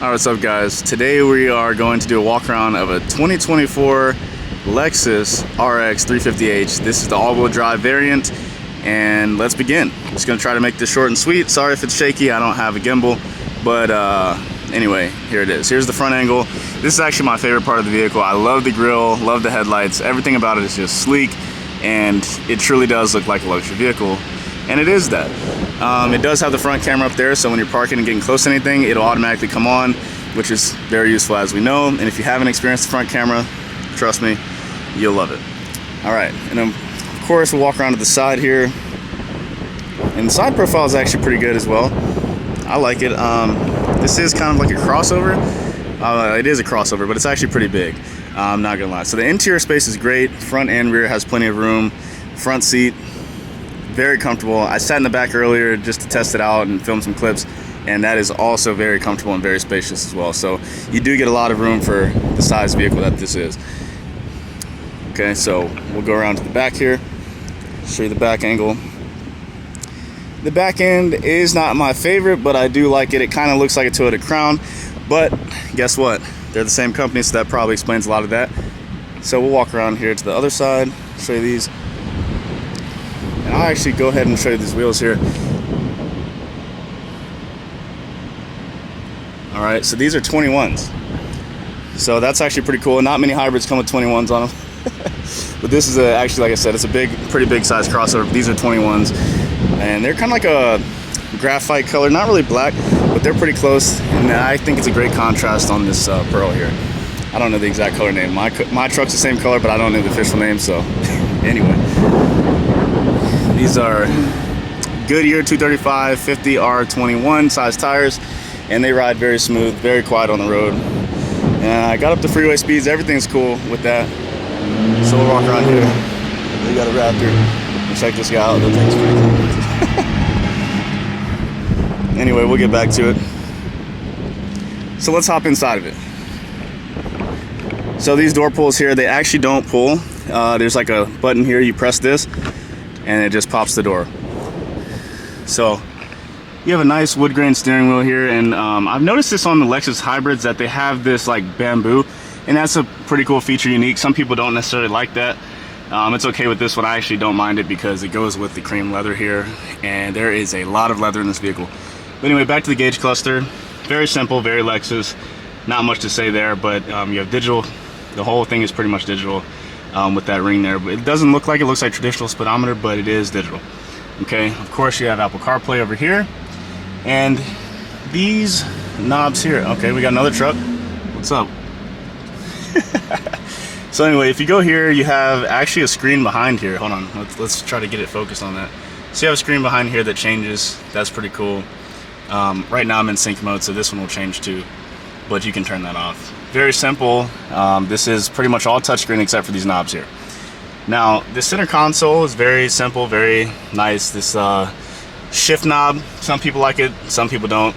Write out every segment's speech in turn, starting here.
Alright, what's up guys? Today we are going to do a walk around of a 2024 Lexus RX350h. This is the all-wheel drive variant, and let's begin. I'm just going to try to make this short and sweet. Sorry if it's shaky, I don't have a gimbal, but anyway, here it is. Here's the front angle. This is actually my favorite part of the vehicle. I love the grille, love the headlights. Everything about it is just sleek, and it truly does look like a luxury vehicle. And it is that. It does have the front camera up there, so when you're parking and getting close to anything, it'll automatically come on, which is very useful as we know. And if you haven't experienced the front camera, trust me, you'll love it. All right, and then of course we'll walk around to the side here. And the side profile is actually pretty good as well. I like it. This is kind of like a crossover. It is a crossover, but it's actually pretty big. I'm not gonna lie. So the interior space is great. Front and rear has plenty of room. Front seat, very comfortable. I sat in the back earlier just to test it out and film some clips, and that is also very comfortable and very spacious as well. So you do get a lot of room for the size vehicle that this is. Okay, so we'll go around to the back here, show you the back angle. The back end is not my favorite, but I do like it. It kind of looks like a Toyota Crown, but guess what? They're the same company, so that probably explains a lot of that. So we'll walk around here to the other side, show you these. And I'll actually go ahead and show you these wheels here. All right, so these are 21s. So that's actually pretty cool. Not many hybrids come with 21s on them. But this is actually, like I said, it's a pretty big size crossover. These are 21s. And they're kind of like a graphite color, not really black, but they're pretty close. And I think it's a great contrast on this Pearl here. I don't know the exact color name. My truck's the same color, but I don't know the official name, so anyway. These are Goodyear 235/50R21 size tires, and they ride very smooth, very quiet on the road. And I got up to freeway speeds, everything's cool with that. So we'll walk around here. We got a Raptor. Check this guy out, that thing's pretty cool. Anyway, we'll get back to it. So let's hop inside of it. So these door pulls here, they actually don't pull. There's like a button here, you press this, and it just pops the door. So you have a nice wood grain steering wheel here, and I've noticed this on the Lexus hybrids that they have this like bamboo, and that's a pretty cool feature, unique. Some people don't necessarily like that. It's okay with this one. I actually don't mind it because it goes with the cream leather here, and there is a lot of leather in this vehicle. But anyway, back to the gauge cluster. Very simple, very Lexus. Not much to say there, but you have digital. The whole thing is pretty much digital with that ring there. But it doesn't look like it looks like traditional speedometer, but it is digital. Okay, of course you have Apple CarPlay over here, and these knobs here. Okay, we got another truck. What's up? So anyway, if you go here, you have actually a screen behind here. Hold on, let's try to get it focused on that. So you have a screen behind here that changes. That's pretty cool. Right now I'm in sync mode, so this one will change too, but you can turn that off. Very simple. This is pretty much all touchscreen except for these knobs here. Now, the center console is very simple, very nice. This shift knob, some people like it, some people don't.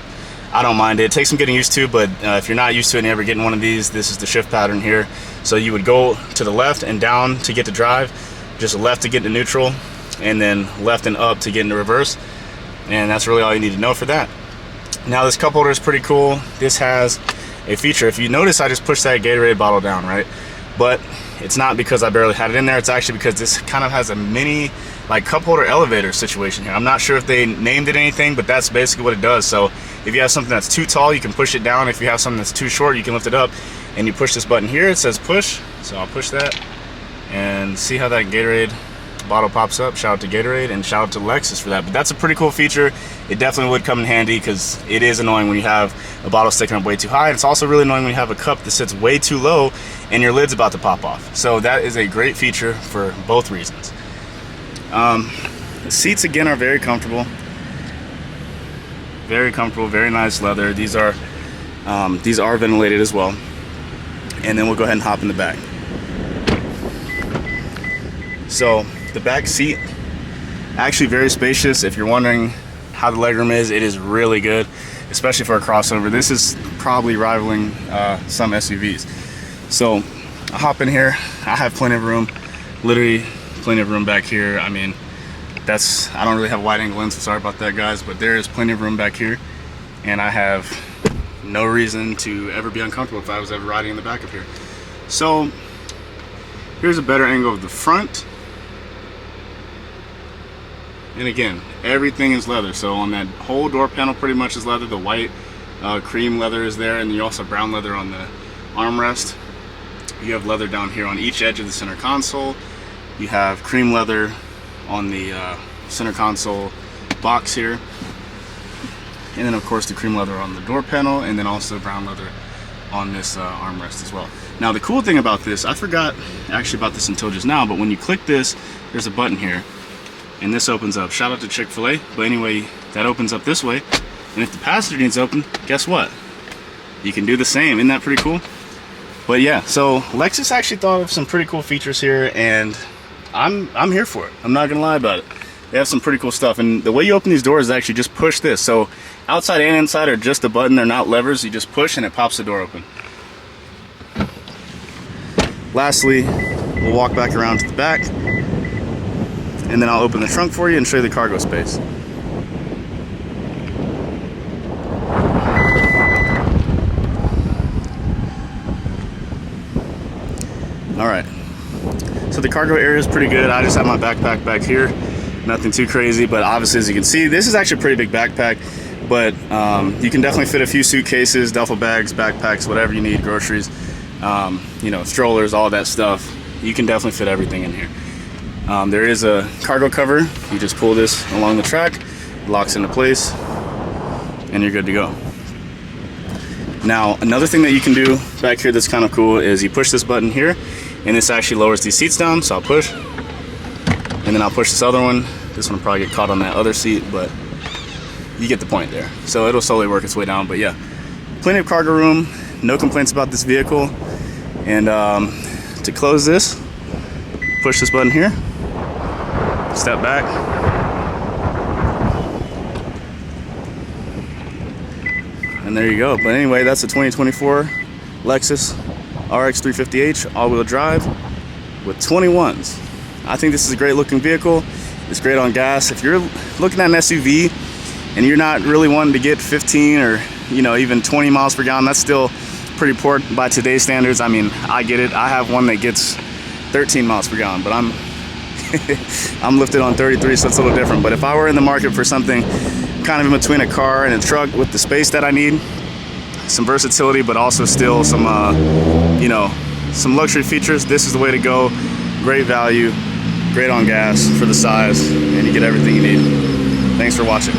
I don't mind it. It takes some getting used to, but if you're not used to it and you're ever getting one of these, this is the shift pattern here. So you would go to the left and down to get to drive, just left to get to neutral, and then left and up to get into reverse. And that's really all you need to know for that. Now this cup holder is pretty cool. This has a feature. If you notice, I just pushed that Gatorade bottle down, right? But it's not because I barely had it in there. It's actually because this kind of has a mini like cup holder elevator situation here. I'm not sure if they named it anything, but that's basically what it does. So if you have something that's too tall, you can push it down. If you have something that's too short, you can lift it up, and you push this button here. It says push, so I'll push that and see how that Gatorade bottle pops up. Shout out to Gatorade and shout out to Lexus for that. But that's a pretty cool feature. It definitely would come in handy because it is annoying when you have a bottle sticking up way too high. It's also really annoying when you have a cup that sits way too low and your lid's about to pop off. So that is a great feature for both reasons. The seats again are very comfortable. Very comfortable, very nice leather. These are ventilated as well. And then we'll go ahead and hop in the back. So the back seat, actually very spacious. If you're wondering how the legroom is, it is really good, especially for a crossover. This is probably rivaling some SUVs. So I'll hop in here. I have plenty of room, literally plenty of room back here. I mean, I don't really have a wide angle lens, so sorry about that guys, but there is plenty of room back here. And I have no reason to ever be uncomfortable if I was ever riding in the back of here. So here's a better angle of the front. And again, everything is leather. So on that whole door panel pretty much is leather. The white cream leather is there, and you also have brown leather on the armrest. You have leather down here on each edge of the center console. You have cream leather on the center console box here. And then of course the cream leather on the door panel, and then also brown leather on this armrest as well. Now the cool thing about this, I forgot actually about this until just now, but when you click this, there's a button here. And this opens up. Shout out to Chick-fil-A. But anyway, that opens up this way. And if the passenger needs open, guess what? You can do the same. Isn't that pretty cool? But yeah, so Lexus actually thought of some pretty cool features here, and I'm here for it. I'm not gonna lie about it. They have some pretty cool stuff. And the way you open these doors is actually just push this. So outside and inside are just a button. They're not levers. You just push and it pops the door open. Lastly, we'll walk back around to the back, and then I'll open the trunk for you and show you the cargo space. All right, so the cargo area is pretty good. I just have my backpack back here, nothing too crazy, but obviously as you can see, this is actually a pretty big backpack, but you can definitely fit a few suitcases, duffel bags, backpacks, whatever you need, groceries, you know, strollers, all that stuff. You can definitely fit everything in here. There is a cargo cover. You just pull this along the track, it locks into place, and you're good to go. Now, another thing that you can do back here that's kind of cool is you push this button here, and this actually lowers these seats down. So I'll push, and then I'll push this other one. This one will probably get caught on that other seat, but you get the point there. So it'll slowly work its way down, but yeah, plenty of cargo room, no complaints about this vehicle. And to close this, push this button here, step back, and there you go. But anyway, that's a 2024 Lexus RX350h all-wheel drive with 21s. I think this is a great looking vehicle. It's great on gas. If you're looking at an SUV and you're not really wanting to get 15 or even 20 miles per gallon, that's still pretty poor by today's standards. I mean, I get it. I have one that gets 13 miles per gallon, but I'm I'm lifted on 33, so it's a little different. But if I were in the market for something kind of in between a car and a truck with the space that I need, some versatility, but also still some some luxury features, this is the way to go. Great value, great on gas for the size, and you get everything you need. Thanks for watching.